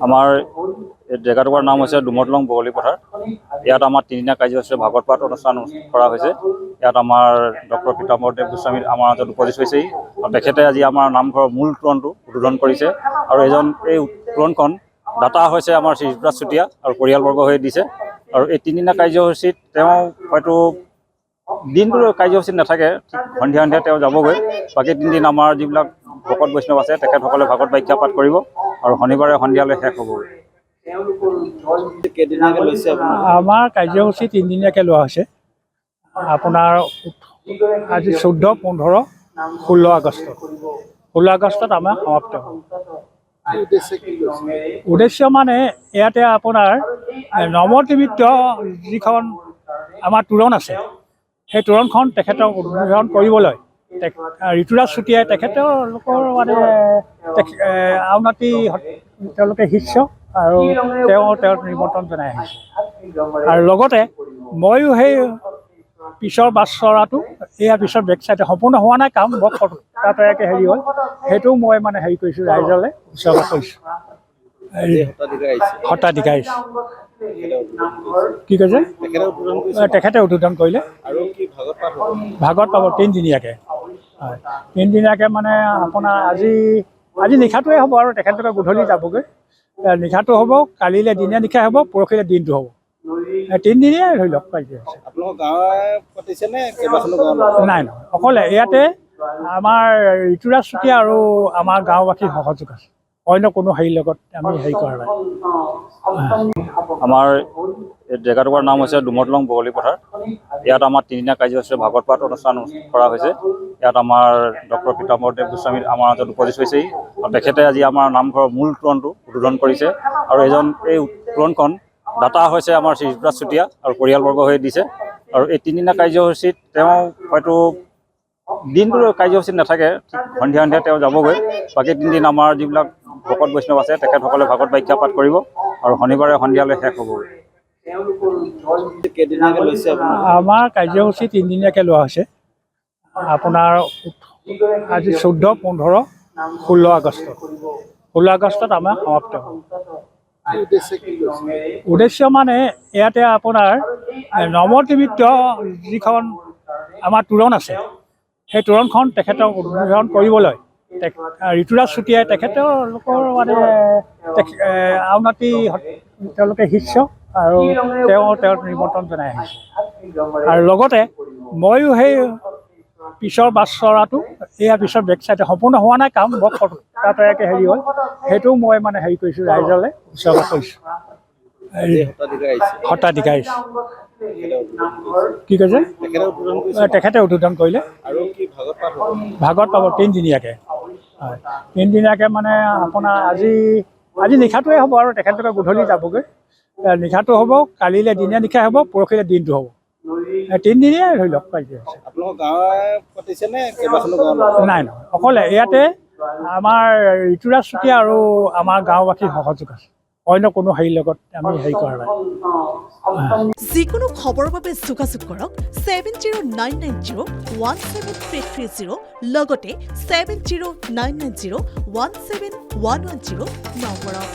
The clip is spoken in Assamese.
আমাৰ এই জেগাটুকুৰাৰ নাম হৈছে ডুমৰদলং বগলী পথাৰ। ইয়াত আমাৰ তিনিদিনীয়া কাৰ্যসূচী ভাগৱত পাঠ অনুষ্ঠান কৰা হৈছে। ইয়াত আমাৰ ডক্টৰ পীতাম্বৰদেৱ গোস্বামী আমাৰ মাজত উপস্থিত হৈছেহি। তেখেতে আজি আমাৰ নামঘৰৰ মূল তোৰণটো উদ্বোধন কৰিছে আৰু এই তোৰণখন দাতা হৈছে আমাৰ শ্ৰী ঋতুৰাজ চুতীয়া আৰু পৰিয়ালবৰ্গ হৈ দিছে। আৰু এই তিনিদিনীয়া কাৰ্যসূচীত তেওঁ হয়তো দিনটো কাৰ্যসূচীত নাথাকে, সন্ধিয়া সন্ধিয়া তেওঁ যাবগৈ। বাকী তিনিদিন আমাৰ যিবিলাক ভকত বৈষ্ণৱ আছে তেখেতসকলে ভাগৱত বাখ্যা পাঠ কৰিব আৰু শনিবাৰে সন্ধিয়ালৈ শেষ হ'বগৈ। আমাৰ কাৰ্যসূচী তিনিদিনীয়াকৈ লোৱা হৈছে। আপোনাৰ আজি 14, 15, 16 আগষ্ট 16 আগষ্টত আমাৰ সমাপ্ত হ'ব। উদ্দেশ্য মানে ইয়াতে আপোনাৰ নৱনিৰ্মিত যিখন আমাৰ তোৰণ আছে, সেই তোৰণখন তেখেতক উদ্বোধন কৰিবলৈ ঋতুৰাজ চুতীয়াই তেখেতলোকৰ মানে আউনাতি তেওঁলোকে শিষ্য আৰু তেওঁক নিমন্ত্ৰণ জনাই আহিছে। আৰু লগতে ময়ো সেই পিছৰ বাছ চৰাটো এয়া পিছৰ বেক চাইডে সম্পূৰ্ণ হোৱা নাই কাম, বৰ তৈয়াৰীকৈ হেৰি হ'ল, সেইটোও মই মানে হেৰি কৰিছোঁ, ৰাইজলৈ উৎসৰ্গ কৰিছোঁ। সত্ৰাধিকাৰ আহিছে। কি কৈছে? তেখেতে উদ্বোধন কৰিলে। ভাগৱত পাব তিনিদিনীয়াকৈ। হয়, তিনিদিনীয়াকৈ মানে আপোনাৰ আজি নিশাটোৱে হ'ব আৰু তেখেতলোকে গধূলি যাবগৈ। নিশাটো হ'ব, কালিলৈ দিনে নিশা হ'ব, পৰহিলৈ দিনটো হ'ব। তিনিদিনীয়াই ধৰি লওক কাৰ্যসূচী। নাই নহয়, অকলে ইয়াতে আমাৰ ঋতুৰাজ চুতীয়া আৰু আমাৰ গাঁওবাসীৰ সহযোগ আছে, অন্য কোনো হেৰিৰ লগত আমি হেৰি কৰা নাই। আমাৰ এই জেগাটুকুৰাৰ নাম হৈছে ডুমৰদলং বগলী পথাৰ। ইয়াত আমাৰ তিনিদিনীয়া কাৰ্যসূচী ভাগৱত পাঠ অনুষ্ঠান কৰা হৈছে। ইয়াত আমাৰ ডক্টৰ পীতাম্বৰদেৱ গোস্বামী আমাৰ মাজত উপস্থিত হৈছেহি। তেখেতে আজি আমাৰ নামঘৰৰ মূল তোৰণটো উদ্বোধন কৰিছে আৰু এই তোৰণখন দাতা হৈছে আমাৰ শ্ৰী ঋতুৰাজ চুতীয়া আৰু পৰিয়ালবৰ্গ হৈ দিছে। আৰু এই তিনিদিনীয়া কাৰ্যসূচীত তেওঁ হয়তো দিনটো কাৰ্যসূচীত নাথাকে, সন্ধিয়া সন্ধিয়া তেওঁ যাবগৈ। বাকী তিনিদিন আমাৰ যিবিলাক ভকত বৈষ্ণৱ আছে তেখেতসকলে ভাগৱত বাখ্যা পাঠ কৰিব আৰু শনিবাৰে সন্ধিয়ালৈ শেষ হ'বগৈ। আমাৰ কাৰ্যসূচী তিনিদিনীয়াকৈ লোৱা হৈছে। আপোনাৰ আজি 14, 15, 16 আগষ্ট 16 আগষ্টত আমাৰ সমাপ্ত হ'ব। উদ্দেশ্য মানে ইয়াতে আপোনাৰ নৱনিৰ্মিত যিখন আমাৰ তোৰণ আছে, সেই তোৰণখন তেখেতক উদ্বোধন কৰিবলৈ ঋতুৰাজ চুতীয়াই তেখেতলোকৰ মানে আউনাতি তেওঁলোকে শিষ্য আৰু তেওঁক নিমন্ত্ৰণ জনাই আহিছে। আৰু লগতে ময়ো সেই পিছৰ বাছ চৰাটো এয়া পিছৰ বেক চাইডে সম্পূৰ্ণ হোৱা নাই কাম, বৰ তৈয়াৰীকৈ হেৰি হ'ল, সেইটোও মই মানে হেৰি কৰিছোঁ, ৰাইজলৈ উৎসৰ্গ কৰিছোঁ। সত্ৰাধিকাৰ আহিছে। কি কৈছে? তেখেতে উদ্বোধন কৰিলে। ভাগৱত পাব তিনিদিনীয়াকৈ। হয়, তিনিদিনীয়াকৈ মানে আপোনাৰ আজি নিশাটোৱে হ'ব আৰু তেখেতলোকে গধূলি যাবগৈ। নিশাটো হ'ব, কালিলৈ দিনে নিশা হ'ব, পৰহিলৈ দিনটো হ'ব। তিনিদিনীয়াই ধৰি লওক কাৰ্যসূচী। নাই নহয়, অকলে ইয়াতে আমাৰ ঋতুৰাজ চুতীয়া আৰু আমাৰ গাঁওবাসীৰ সহযোগ আছে, অন্য কোনো হেৰিৰ লগত আমি হেৰি কৰা নাই। যিকোনো খবৰৰ বাবে যোগাযোগ কৰক 7099017330 লগতে 7099017110 নম্বৰত।